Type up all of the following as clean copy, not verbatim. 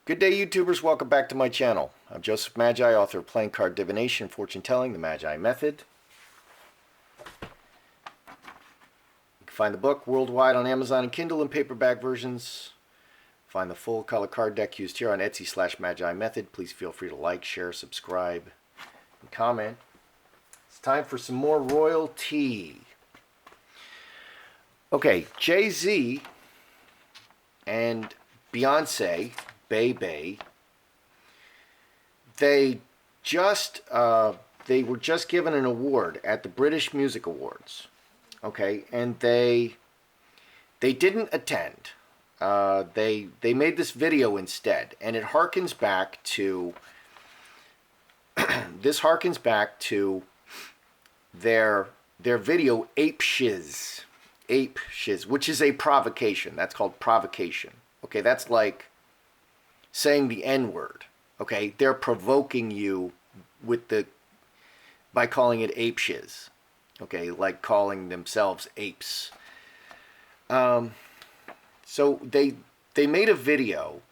Good day, YouTubers. Welcome back to my channel. I'm Joseph Magi, author of Playing Card Divination, Fortune Telling, the Magi Method. You can find the book worldwide on Amazon and Kindle in paperback versions. Find the full color card deck used here on Etsy/Magi Method. Please feel free to like, share, subscribe, and comment. It's time for some more royalty. Okay, Jay-Z and Beyonce, Bay, they were just given an award at the British Music Awards. Okay, and they didn't attend. They made this video instead, and it harkens back to this harkens back to their video Ape Shiz, which is a provocation. That's called provocation. Okay, that's like saying the N-word. Okay, they're provoking you by calling it ape shiz. Okay, like calling themselves apes. So they made a video,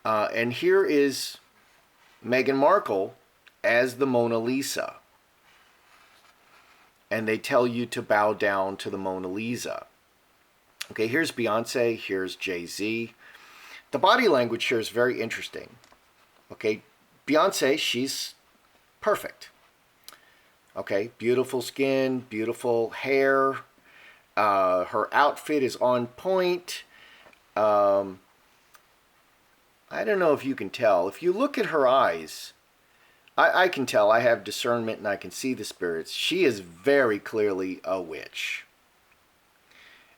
and here is Meghan Markle as the Mona Lisa, and they tell you to bow down to the Mona Lisa. Okay, here's Beyonce, here's Jay-Z. The body language here is very interesting. Okay, Beyonce, she's perfect. Okay, beautiful skin, beautiful hair. Her outfit is on point. I don't know if you can tell. If you look at her eyes, I can tell. I have discernment and I can see the spirits. She is very clearly a witch.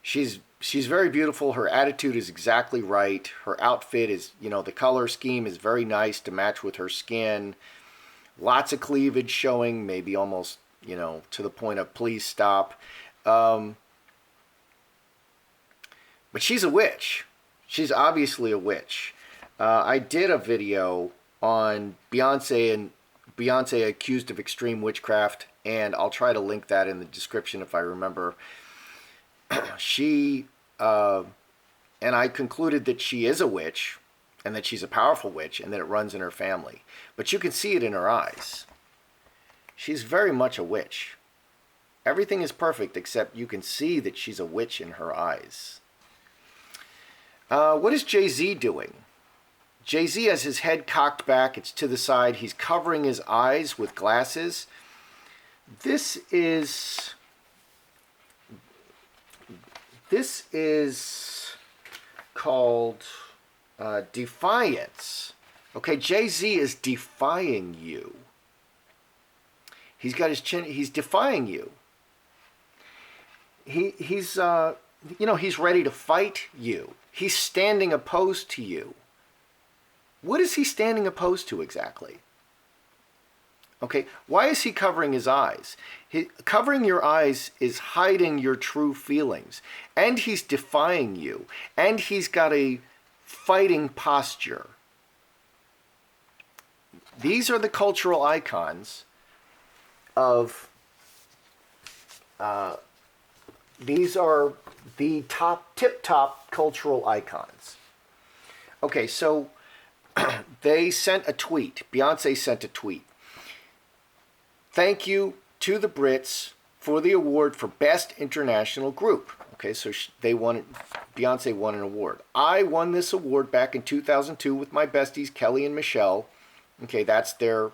She's very beautiful. Her attitude is exactly right. Her outfit is, the color scheme is very nice to match with her skin. Lots of cleavage showing, maybe almost, to the point of please stop. But she's a witch. She's obviously a witch. I did a video on Beyonce accused of extreme witchcraft, and I'll try to link that in the description if I remember. And I concluded that she is a witch, and that she's a powerful witch, and that it runs in her family. But you can see it in her eyes. She's very much a witch. Everything is perfect, except you can see that she's a witch in her eyes. What is Jay-Z doing? Jay-Z has his head cocked back. It's to the side. He's covering his eyes with glasses. This is called defiance. Okay, Jay-Z is defying you. He's got his chin. He's defying you. He's ready to fight you. He's standing opposed to you. What is he standing opposed to exactly? Okay, why is he covering his eyes? Covering your eyes is hiding your true feelings. And he's defying you. And he's got a fighting posture. These are the cultural icons of... these are the tip-top cultural icons. Okay, so they sent a tweet. Beyonce sent a tweet. Thank you to the Brits for the award for Best International Group. Okay, so Beyonce won an award. I won this award back in 2002 with my besties, Kelly and Michelle. Okay, that's their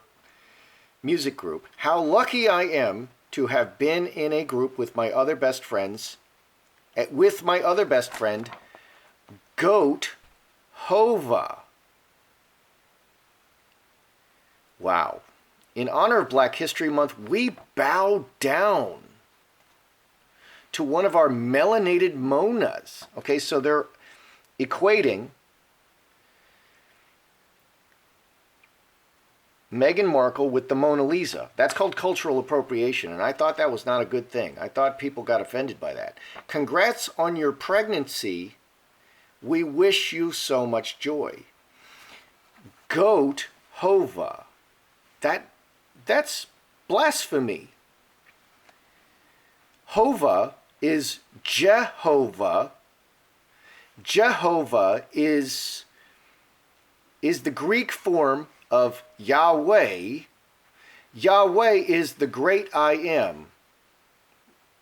music group. How lucky I am to have been in a group with my other best friends, Goat Hova. Wow. In honor of Black History Month, we bow down to one of our melanated monas. Okay, so they're equating Meghan Markle with the Mona Lisa. That's called cultural appropriation, and I thought that was not a good thing. I thought people got offended by that. Congrats on your pregnancy. We wish you so much joy. Goat Hova. That's blasphemy. Hova is Jehovah. Jehovah is the Greek form of Yahweh. Yahweh is the great I am,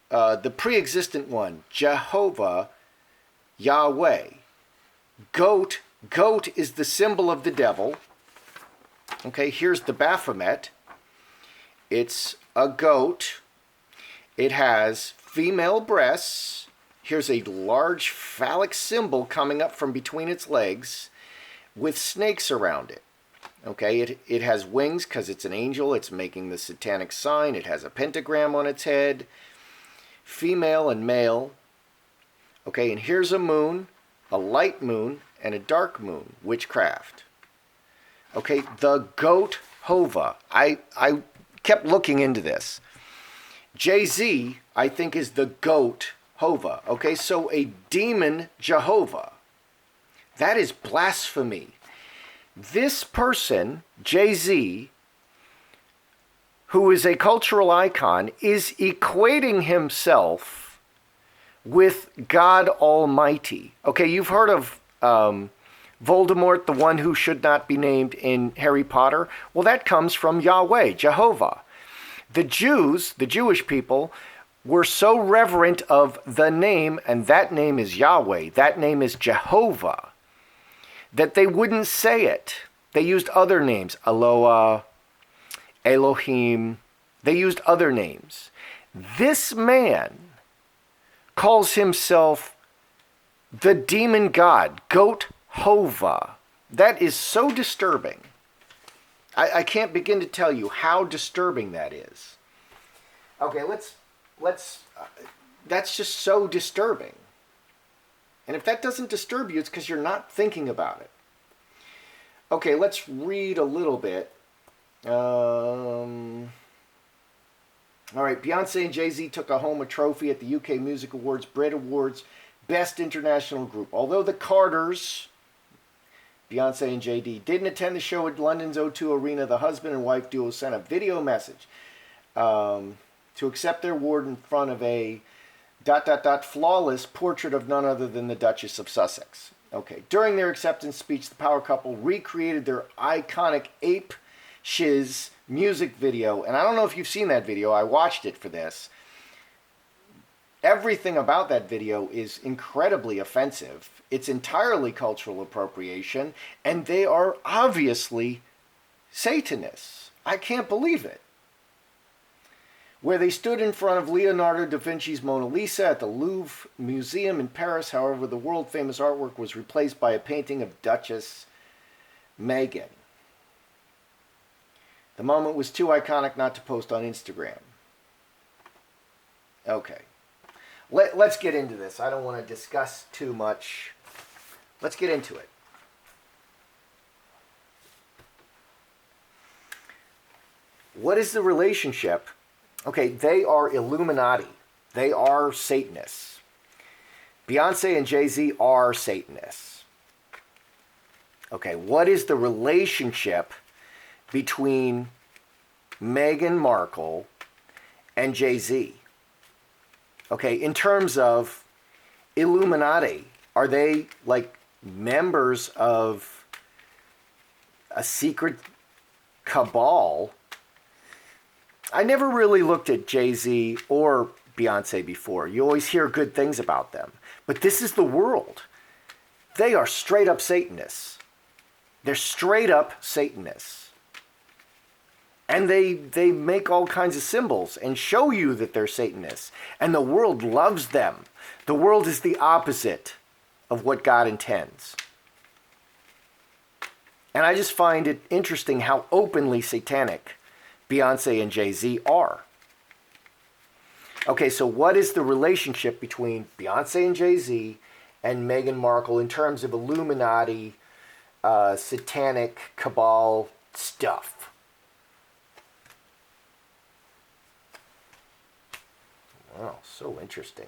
the pre-existent one. Jehovah, Yahweh. Goat is the symbol of the devil. Okay, here's the Baphomet. It's a goat. It has female breasts. Here's a large phallic symbol coming up from between its legs with snakes around it. Okay, it has wings because it's an angel. It's making the satanic sign. It has a pentagram on its head. Female and male. Okay, and here's a moon, a light moon, and a dark moon. Witchcraft. Okay, the goat Hova. I kept looking into this. Jay-Z, I think, is the goat Hova. Okay, so a demon Jehovah. That is blasphemy. This person, Jay-Z, who is a cultural icon, is equating himself with God Almighty. Okay, you've heard of Voldemort, the one who should not be named in Harry Potter? Well, that comes from Yahweh, Jehovah. The Jews, the Jewish people, were so reverent of the name, and that name is Yahweh, that name is Jehovah, that they wouldn't say it. They used other names, Eloah, Elohim. They used other names. This man calls himself the demon god, Goat Hova. That is so disturbing. I can't begin to tell you how disturbing that is. Okay, that's just so disturbing. And if that doesn't disturb you, it's because you're not thinking about it. Okay, let's read a little bit. All right, Beyonce and Jay-Z took home a trophy at the UK Music Awards, Brit Awards, Best International Group. Although the Carters, Beyonce and JD, didn't attend the show at London's O2 Arena, the husband and wife duo sent a video message to accept their award in front of a ... flawless portrait of none other than the Duchess of Sussex. Okay. During their acceptance speech, the power couple recreated their iconic Ape Shiz music video. And I don't know if you've seen that video. I watched it for this. Everything about that video is incredibly offensive. It's entirely cultural appropriation. And they are obviously Satanists. I can't believe it. Where they stood in front of Leonardo da Vinci's Mona Lisa at the Louvre Museum in Paris. However, the world-famous artwork was replaced by a painting of Duchess Meghan. The moment was too iconic not to post on Instagram. Okay. Let's get into this. I don't want to discuss too much. Let's get into it. What is the relationship? Okay, they are Illuminati. They are Satanists. Beyonce and Jay-Z are Satanists. Okay, what is the relationship between Meghan Markle and Jay-Z? Okay, in terms of Illuminati, are they like members of a secret cabal? I never really looked at Jay-Z or Beyonce before. You always hear good things about them. But this is the world. They are straight up Satanists. They're straight up Satanists. And they make all kinds of symbols and show you that they're Satanists. And the world loves them. The world is the opposite of what God intends. And I just find it interesting how openly satanic Beyonce and Jay-Z are. Okay, so what is the relationship between Beyonce and Jay-Z and Meghan Markle in terms of Illuminati, satanic cabal stuff? Wow, so interesting.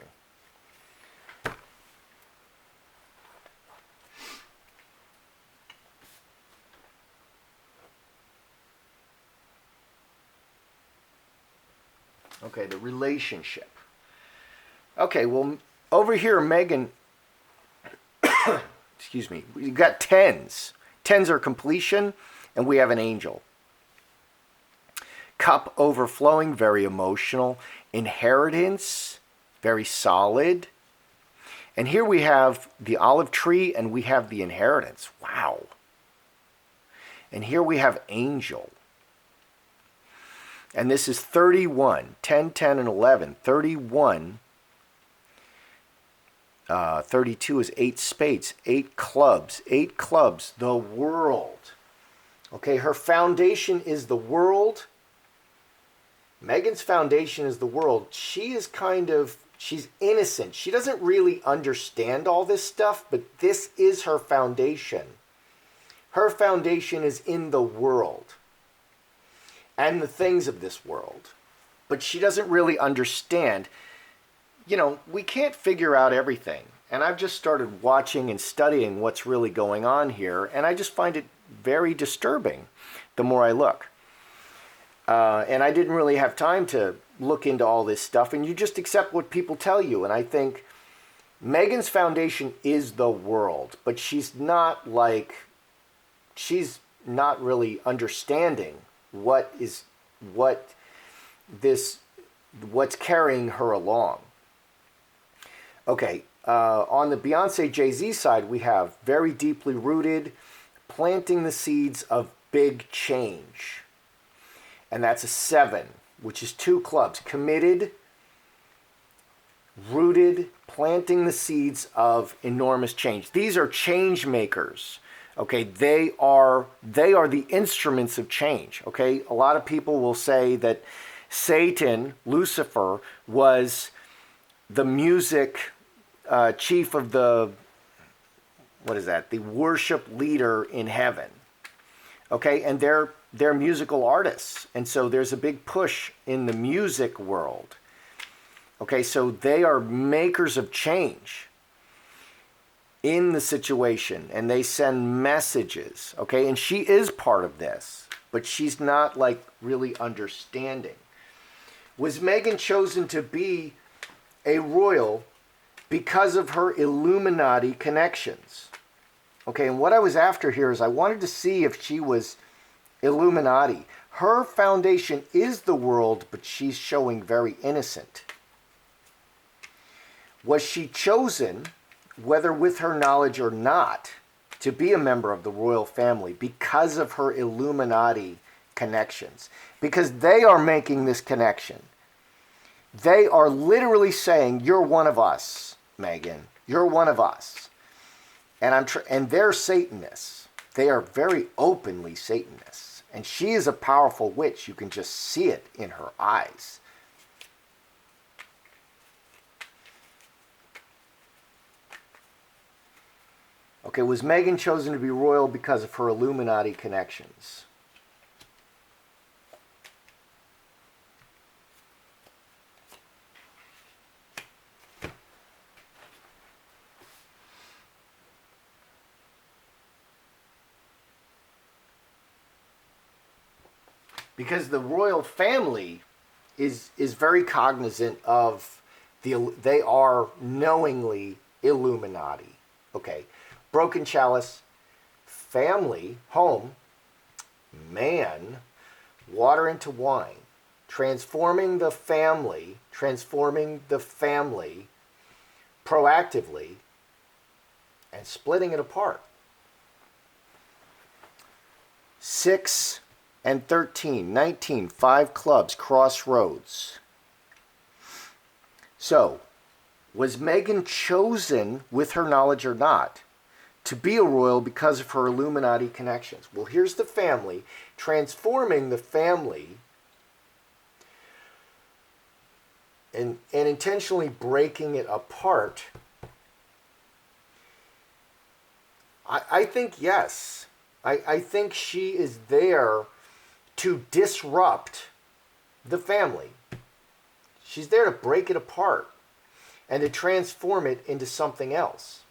Okay, the relationship. Okay, well, over here, Meghan excuse me, we got tens. Tens are completion, and we have an angel. Cup overflowing, very emotional. Inheritance, very solid. And here we have the olive tree, and we have the inheritance. Wow. And here we have angel. And this is 31, 10, 10, and 11. 31, 32 is 8 spades, 8 clubs, 8 clubs, the world. Okay, her foundation is the world. Meghan's foundation is the world. She is she's innocent. She doesn't really understand all this stuff, but this is her foundation. Her foundation is in the world and the things of this world. But she doesn't really understand. You know, we can't figure out everything. And I've just started watching and studying what's really going on here, and I just find it very disturbing the more I look. And I didn't really have time to look into all this stuff, and you just accept what people tell you. And I think Meghan's foundation is the world, but she's not really understanding what's carrying her along. Okay, on the Beyonce Jay-Z side, we have very deeply rooted, planting the seeds of big change. And that's a 7, which is 2 clubs. Committed, rooted, planting the seeds of enormous change. These are change makers. Okay, they are the instruments of change. Okay, a lot of people will say that Satan, Lucifer, was the music chief of the, the worship leader in heaven. Okay, and they're musical artists, and so there's a big push in the music world. Okay, so they are makers of change in the situation, and they send messages. Okay, and she is part of this, but she's not really understanding. Was Meghan chosen to be a royal because of her Illuminati connections? Okay, and what I was after here is I wanted to see if she was Illuminati. Her foundation is the world, but she's showing very innocent. Was she chosen, whether with her knowledge or not, to be a member of the royal family because of her Illuminati connections? Because they are making this connection. They are literally saying, you're one of us, Meghan. You're one of us. And they're Satanists. They are very openly Satanists. And she is a powerful witch. You can just see it in her eyes. Okay, was Meghan chosen to be royal because of her Illuminati connections? Because the royal family is very cognizant of they are knowingly Illuminati. Okay, broken chalice, family, home, man, water into wine, transforming the family proactively, and splitting it apart. 6 and 13, 19, 5 clubs, crossroads. So, was Meghan chosen, with her knowledge or not, to be a royal because of her Illuminati connections? Well, here's the family, transforming the family and intentionally breaking it apart. I think yes. I think she is there to disrupt the family. She's there to break it apart and to transform it into something else.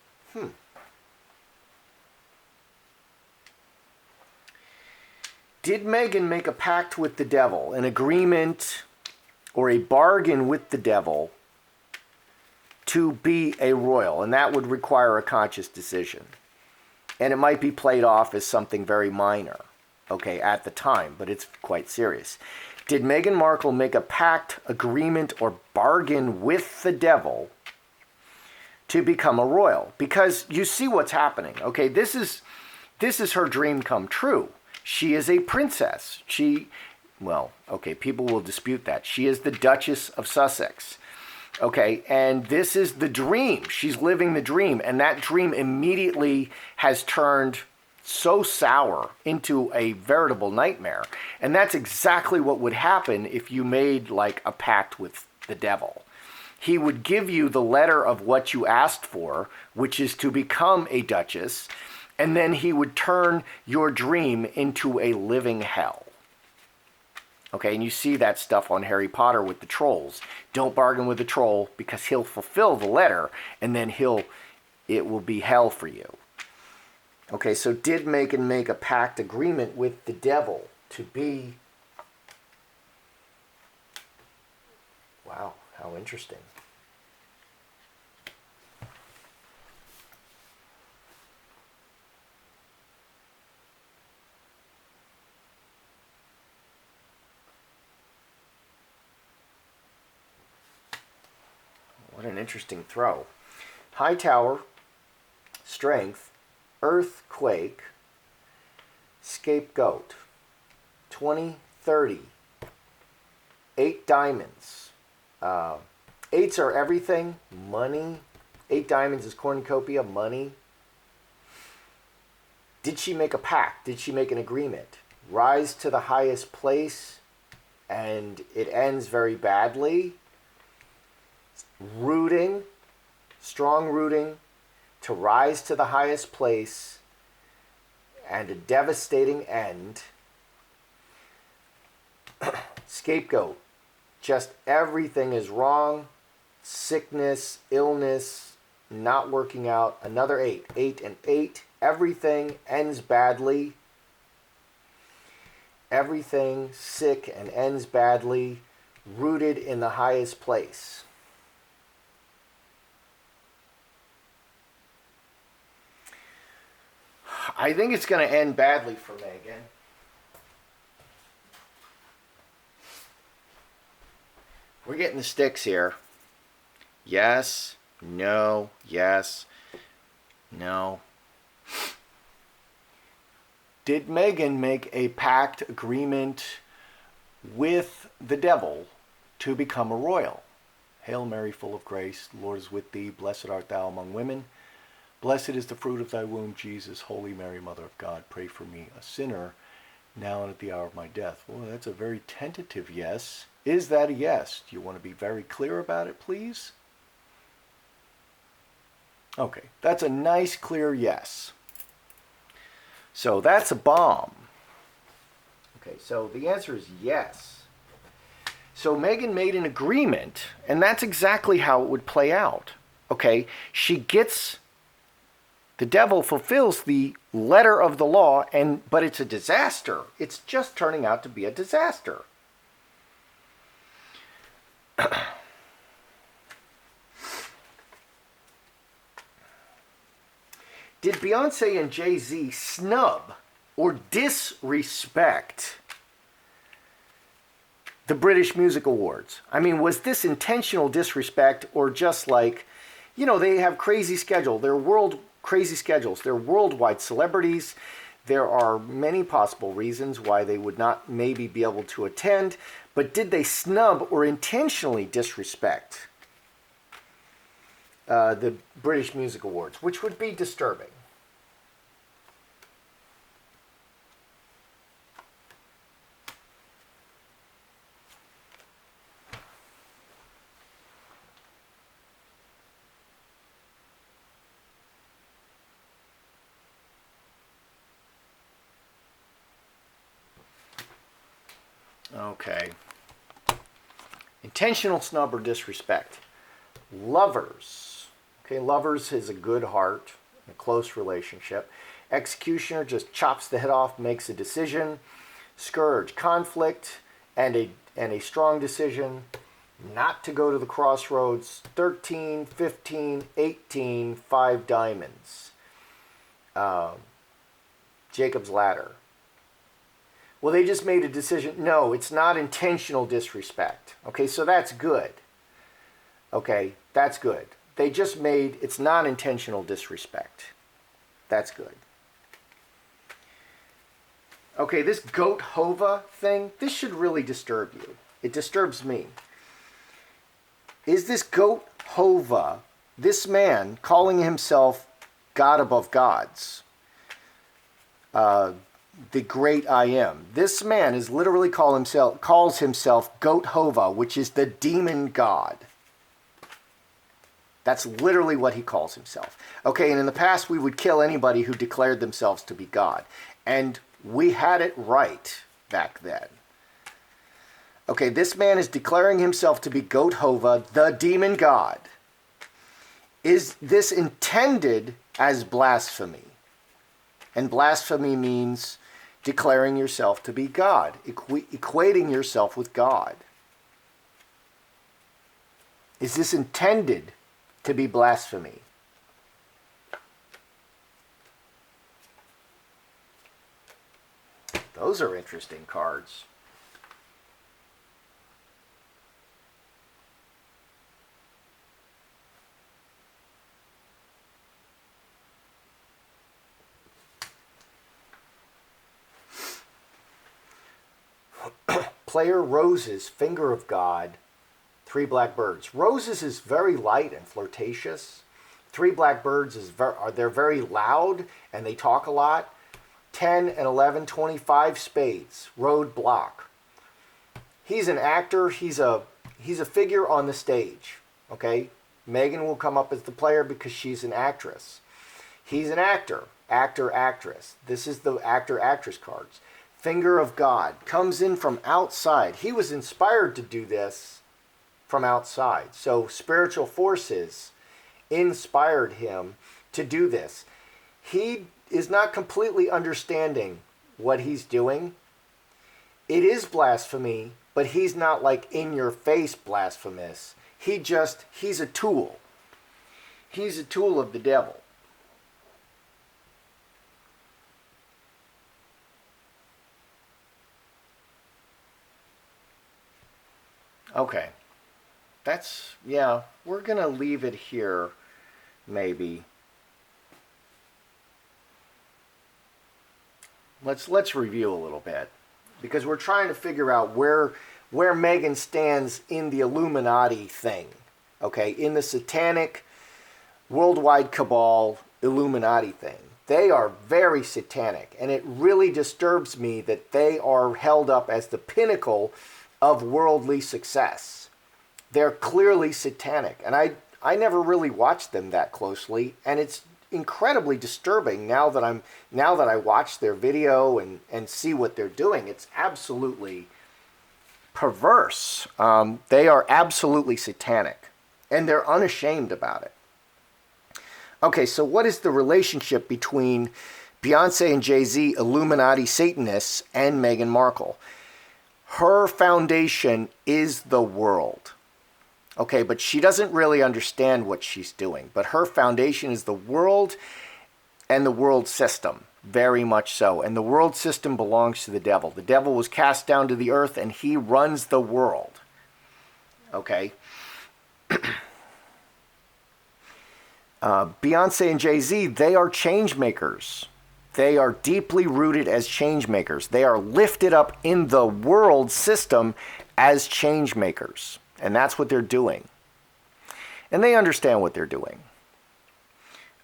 Did Meghan make a pact with the devil, an agreement or a bargain with the devil to be a royal? And that would require a conscious decision. And it might be played off as something very minor, okay, at the time, but it's quite serious. Did Meghan Markle make a pact, agreement, or bargain with the devil to become a royal? Because you see what's happening, okay? This is her dream come true. She is a princess. Well, okay, people will dispute that. She is the Duchess of Sussex. Okay, and this is the dream. She's living the dream, and that dream immediately has turned so sour into a veritable nightmare. And that's exactly what would happen if you made like a pact with the devil. He would give you the letter of what you asked for, which is to become a duchess, and then he would turn your dream into a living hell. Okay, and you see that stuff on Harry Potter with the trolls. Don't bargain with the troll because he'll fulfill the letter, and then it will be hell for you. Okay, so did Meghan make a pact agreement with the devil to be... Wow, how interesting. What an interesting throw. High Tower, Strength, Earthquake, Scapegoat, 2030, 8 diamonds. 8s are everything, money. 8 diamonds is cornucopia, money. Did she make a pact? Did she make an agreement? Rise to the highest place, and it ends very badly. Rooting, strong rooting, to rise to the highest place, and a devastating end. Scapegoat, just everything is wrong. Sickness, illness, not working out. Another 8, 8 and 8. Everything ends badly. Everything sick and ends badly. Rooted in the highest place. I think it's going to end badly for Meghan. We're getting the sticks here. Yes, no, yes, no. Did Meghan make a pact agreement with the devil to become a royal? Hail Mary, full of grace, the Lord is with thee. Blessed art thou among women. Blessed is the fruit of thy womb, Jesus. Holy Mary, Mother of God, pray for me, a sinner, now and at the hour of my death. Well, that's a very tentative yes. Is that a yes? Do you want to be very clear about it, please? Okay, that's a nice, clear yes. So that's a bomb. Okay, so the answer is yes. So Meghan made an agreement, and that's exactly how it would play out. Okay, she gets... The devil fulfills the letter of the law, but it's a disaster. It's just turning out to be a disaster. Did Beyonce and Jay-Z snub or disrespect the British Music Awards? I mean, was this intentional disrespect or just like, you know, they have crazy schedule. Crazy schedules. They're worldwide celebrities. There are many possible reasons why they would not maybe be able to attend, but did they snub or intentionally disrespect the British Music Awards, which would be disturbing? Okay. Intentional snub or disrespect. Lovers. Okay, lovers is a good heart, a close relationship. Executioner just chops the head off, makes a decision. Scourge, conflict, and a strong decision not to go to the crossroads. 13, 15, 18, 5 diamonds. Jacob's ladder. Well, they just made a decision. No, it's not intentional disrespect. Okay, so that's good. Okay, that's good. They just made, it's not intentional disrespect. That's good. Okay, this goat hova thing, this should really disturb you. It disturbs me. Is this goat hova, this man calling himself God above gods, the great I am. This man is literally calls himself Goat Hova, which is the demon god. That's literally what he calls himself. Okay, and in the past we would kill anybody who declared themselves to be God. And we had it right back then. Okay, this man is declaring himself to be Goat Hova, the demon god. Is this intended as blasphemy? And blasphemy means declaring yourself to be God, equating yourself with God. Is this intended to be blasphemy? Those are interesting cards. Player Roses, Finger of God, 3 black birds. Roses is very light and flirtatious. 3 black birds is they're very loud and they talk a lot. 10 and 11, 25 spades, roadblock. He's an actor. He's a figure on the stage. Okay, Meghan will come up as the player because she's an actress. He's an actor, actress. This is the actor-actress cards. Finger of God comes in from outside. He was inspired to do this from outside. So spiritual forces inspired him to do this. He is not completely understanding what he's doing. It is blasphemy, but he's not like in your face blasphemous. He's a tool. He's a tool of the devil. Okay, we're going to leave it here, maybe. Let's review a little bit, because we're trying to figure out where Meghan stands in the Illuminati thing, okay, in the satanic worldwide cabal Illuminati thing. They are very satanic, and it really disturbs me that they are held up as the pinnacle of worldly success. They're clearly satanic, and I never really watched them that closely, and it's incredibly disturbing now that I watch their video and see what they're doing. It's absolutely perverse. They are absolutely satanic, and they're unashamed about it. Okay, so what is the relationship between Beyonce and Jay-Z, Illuminati Satanists, and Meghan Markle? Her foundation is the world. Okay, but she doesn't really understand what she's doing. But her foundation is the world and the world system, very much so. And the world system belongs to the devil. The devil was cast down to the earth, and he runs the world. Okay? Beyonce and Jay-Z, they are change makers. They are deeply rooted as change makers. They are lifted up in the world system as change makers. And that's what they're doing. And they understand what they're doing.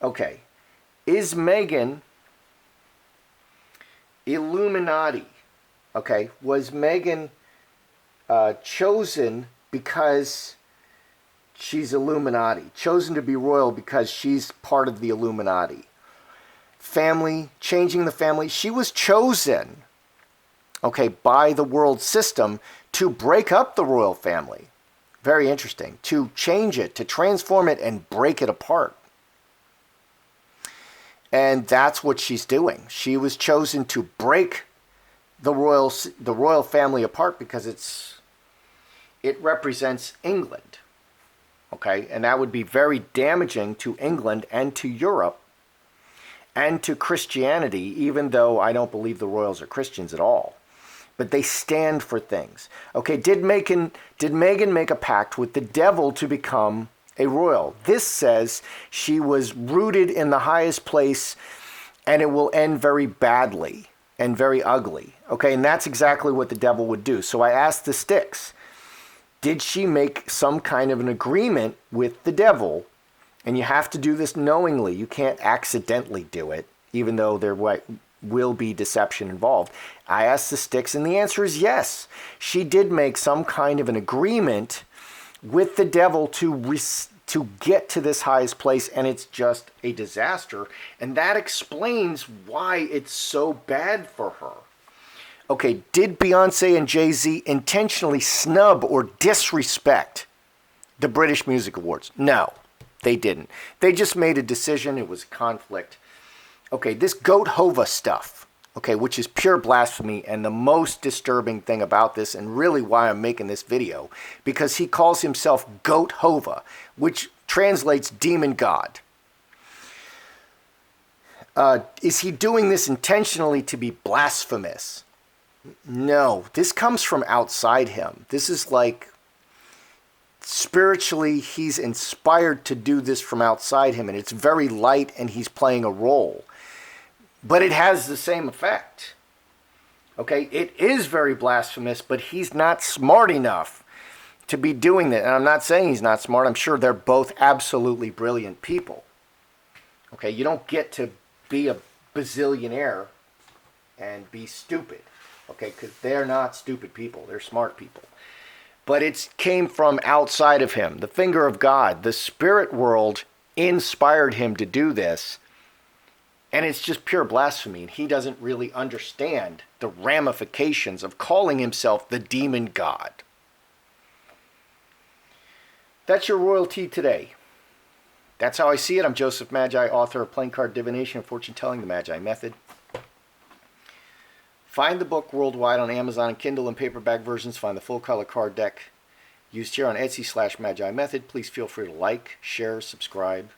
Okay. Is Meghan Illuminati? Okay. Was Meghan chosen because she's Illuminati? Chosen to be royal because she's part of the Illuminati? Family, changing the family. She was chosen, okay, by the world system to break up the royal family. Very interesting. To change it, to transform it and break it apart. And that's what she's doing. She was chosen to break the royal family apart because it represents England. Okay, and that would be very damaging to England and to Europe. and to Christianity, even though I don't believe the royals are Christians at all. But they stand for things. Okay, did Meghan make a pact with the devil to become a royal? This says she was rooted in the highest place and it will end very badly and very ugly. Okay, and that's exactly what the devil would do. So I asked the sticks, did she make some kind of an agreement with the devil? And you have to do this knowingly. You can't accidentally do it, even though there will be deception involved. I asked the sticks, and the answer is yes. She did make some kind of an agreement with the devil to get to this highest place, and it's just a disaster. And that explains why it's so bad for her. Okay, did Beyonce and Jay-Z intentionally snub or disrespect the British Music Awards? No, they didn't. They just made a decision. It was a conflict. Okay, this Goat Hova stuff, okay, which is pure blasphemy, and the most disturbing thing about this, and really why I'm making this video, because he calls himself Goat Hova, which translates demon god. Is he doing this intentionally to be blasphemous? No, this comes from outside him. This is like, spiritually, he's inspired to do this from outside him, and it's very light, and he's playing a role. But it has the same effect. Okay, it is very blasphemous, but he's not smart enough to be doing that. And I'm not saying he's not smart. I'm sure they're both absolutely brilliant people. Okay, you don't get to be a bazillionaire and be stupid. Okay, because they're not stupid people. They're smart people. But it came from outside of him. The finger of God, the spirit world inspired him to do this. And it's just pure blasphemy. And he doesn't really understand the ramifications of calling himself the demon god. That's your royalty today. That's how I see it. I'm Joseph Magi, author of Playing Card Divination and Fortune Telling, the Magi Method. Find the book worldwide on Amazon and Kindle and paperback versions. Find the full color card deck used here on Etsy /Magi Method. Please feel free to like, share, subscribe.